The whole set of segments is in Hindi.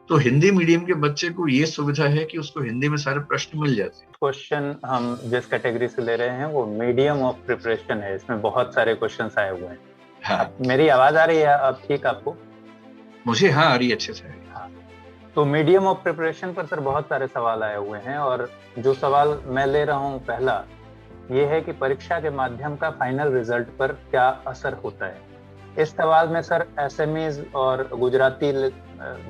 तो हिंदी मीडियम के बच्चे को ये सुविधा है कि उसको हिंदी में सारे प्रश्न मिल जाते हैं। क्वेश्चन हम जिस कैटेगरी से ले रहे हैं वो मीडियम ऑफ प्रिपरेशन है, इसमें बहुत सारे क्वेश्चंस आए हुए हैं। हाँ, मेरी आवाज आ रही है अब ठीक आपको? मुझे हाँ आ रही है, अच्छे से आ रही है। हाँ, तो मीडियम ऑफ प्रिपरेशन पर सर बहुत सारे सवाल आए हुए हैं, और जो सवाल मैं ले रहा हूँ पहला ये है कि परीक्षा के माध्यम का फाइनल रिजल्ट पर क्या असर होता है। इस सवाल में सर एसएमईज और गुजराती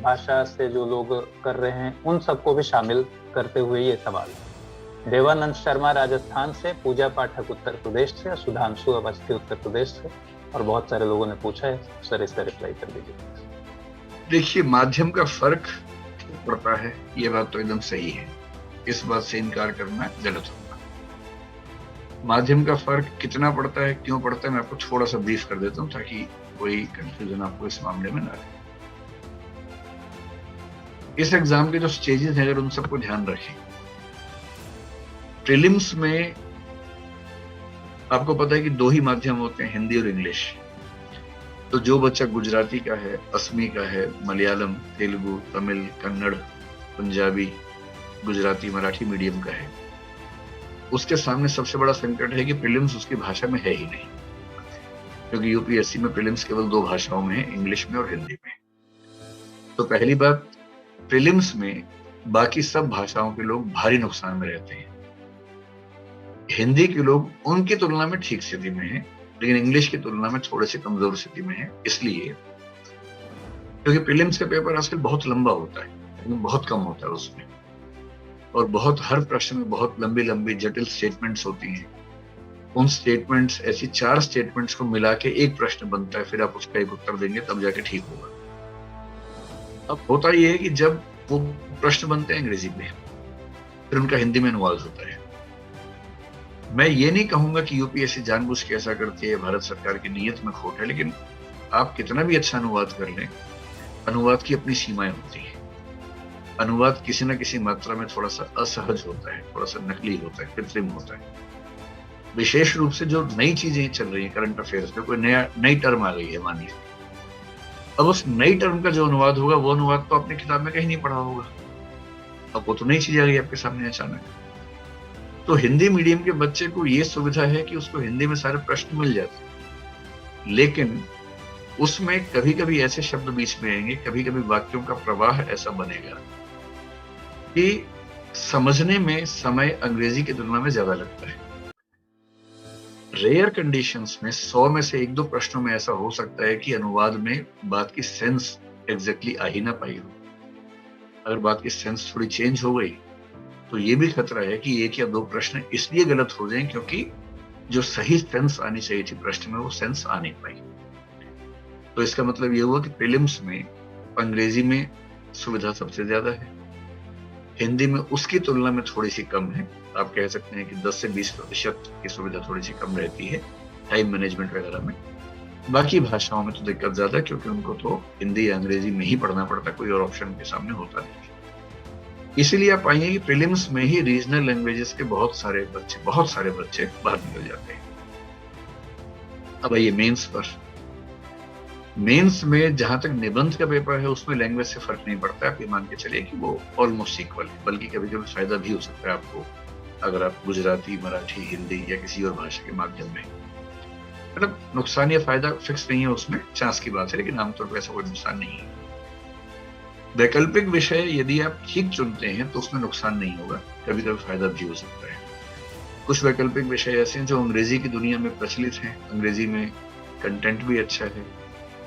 भाषा से जो लोग कर रहे हैं उन सबको भी शामिल करते हुए ये सवाल है। देवानंद शर्मा राजस्थान से, पूजा पाठक उत्तर प्रदेश से, सुधांशु अवस्थी उत्तर प्रदेश से, और बहुत सारे लोगों ने पूछा है। सर इसका रिप्लाई कर दीजिए। देखिए, माध्यम का फर्क पड़ता है, ये बात तो एकदम सही है, इस बात से इनकार करना गलत होगा। माध्यम का फर्क कितना पड़ता है, क्यों पड़ता है, मैं आपको थोड़ा सा ब्रीफ कर देता हूं ताकि कोई कंफ्यूजन आपको इस मामले में ना रहे। इस एग्जाम के जो स्टेजेस हैं अगर उन सबको ध्यान रखें, प्रीलिम्स में आपको पता है कि दो ही माध्यम होते हैं, हिंदी और इंग्लिश। तो जो बच्चा गुजराती का है, असमी का है, मलयालम, तेलुगु, तमिल, कन्नड़, पंजाबी, गुजराती, मराठी मीडियम का है, उसके सामने सबसे बड़ा संकट है कि प्रीलिम्स उसकी भाषा में है ही नहीं, क्योंकि यूपीएससी में प्रीलिम्स केवल दो भाषाओं में है, इंग्लिश में और हिंदी में। तो पहली बात, प्रीलिम्स में बाकी सब भाषाओं के लोग भारी नुकसान में रहते हैं। हिंदी के लोग उनकी तुलना में ठीक स्थिति में हैं, लेकिन इंग्लिश की तुलना में थोड़े से कमजोर स्थिति में है। इसलिए क्योंकि प्रीलिम्स का पेपर आजकल बहुत लंबा होता है, लेकिन बहुत कम होता है उसमें, और बहुत हर प्रश्न में बहुत लंबी लंबी जटिल स्टेटमेंट्स होती हैं। उन स्टेटमेंट्स, ऐसी 4 स्टेटमेंट्स को मिला के एक प्रश्न बनता है, फिर आप उसका एक उत्तर देंगे तब जाके ठीक होगा। अब होता यह है कि जब वो प्रश्न बनते हैं अंग्रेजी में, फिर उनका हिंदी में अनुवाद होता है। मैं ये नहीं कहूंगा कि यूपीएससी जानबूझ के ऐसा करती है, भारत सरकार की नीयत में खोट है, लेकिन आप कितना भी अच्छा अनुवाद कर लें, अनुवाद की अपनी सीमाएं होती हैं। अनुवाद किसी न किसी मात्रा में थोड़ा सा असहज होता है, थोड़ा सा नकली होता है, कृत्रिम होता है। विशेष रूप से जो नई चीजें चल रही है करंट अफेयर्स में, कोई नई टर्म आ गई है मान लीजिए, अब उस नई टर्म का जो अनुवाद होगा वो अनुवाद तो आपने किताब में कहीं नहीं पढ़ा होगा, अब वो तो नई चीज आ गई आपके सामने अचानक। तो हिंदी मीडियम के बच्चे को ये सुविधा है कि उसको हिंदी में सारे प्रश्न मिल जाते हैं, लेकिन उसमें कभी कभी ऐसे शब्द बीच में आएंगे, कभी कभी वाक्यों का प्रवाह ऐसा बनेगा कि समझने में समय अंग्रेजी की तुलना में ज्यादा लगता है। रेयर कंडीशंस में 100 में से 1-2 प्रश्नों में ऐसा हो सकता है कि अनुवाद में बात की सेंस एग्जैक्टली आ ही ना पाई हो। अगर बात की सेंस थोड़ी चेंज हो गई तो ये भी खतरा है कि 1 या 2 प्रश्न इसलिए गलत हो जाएं क्योंकि जो सही सेंस आनी चाहिए थी प्रश्न में वो सेंस आ नहीं पाई। तो इसका मतलब ये हुआ कि प्रीलिम्स में अंग्रेजी में सुविधा सबसे ज्यादा है, हिंदी में उसकी तुलना में थोड़ी सी कम है। आप कह सकते हैं कि 10 से 20% की सुविधा थोड़ी सी कम रहती है टाइम मैनेजमेंट वगैरह में। बाकी भाषाओं में तो दिक्कत ज्यादा है क्योंकि उनको तो हिंदी या अंग्रेजी में ही पढ़ना पड़ता, कोई और ऑप्शन उनके सामने होता नहीं। इसीलिए आप पाएंगे कि प्रीलिम्स में ही रीजनल लैंग्वेजेस के बहुत सारे बच्चे बाहर निकल जाते हैं। अब आइए मेंस पर। मेंस में जहां तक निबंध का पेपर है उसमें लैंग्वेज से फर्क नहीं पड़ता है। आप ये मान के चलिए कि वो ऑलमोस्ट इक्वल है, बल्कि कभी कभी फायदा भी हो सकता है आपको अगर आप गुजराती, मराठी, हिंदी या किसी और भाषा के माध्यम में, मतलब नुकसान या फायदा फिक्स नहीं है, उसमें चांस की बात है, लेकिन आमतौर पर ऐसा कोई नुकसान नहीं है। वैकल्पिक विषय यदि आप ठीक चुनते हैं तो उसमें नुकसान नहीं होगा, कभी कभी फायदा भी हो सकता है। कुछ वैकल्पिक विषय ऐसे हैं जो अंग्रेजी की दुनिया में प्रचलित हैं, अंग्रेजी में कंटेंट भी अच्छा है,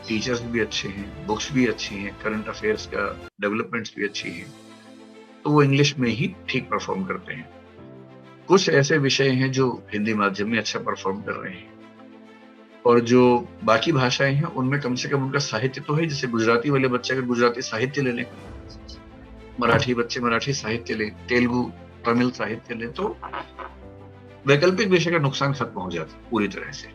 टीचर्स भी अच्छे हैं, बुक्स भी अच्छी हैं, करंट अफेयर्स का डेवलपमेंट्स भी अच्छी हैं, तो वो इंग्लिश में ही ठीक परफॉर्म करते हैं। कुछ ऐसे विषय हैं जो हिंदी माध्यम में अच्छा परफॉर्म कर रहे हैं, और जो बाकी भाषाएं हैं उनमें कम से कम उनका साहित्य तो है। जैसे गुजराती वाले बच्चे अगर गुजराती साहित्य ले लें, मराठी बच्चे मराठी साहित्य लें, तेलुगु तमिल साहित्य लें, तो वैकल्पिक विषय का नुकसान खत्म हो जाता है पूरी तरह से।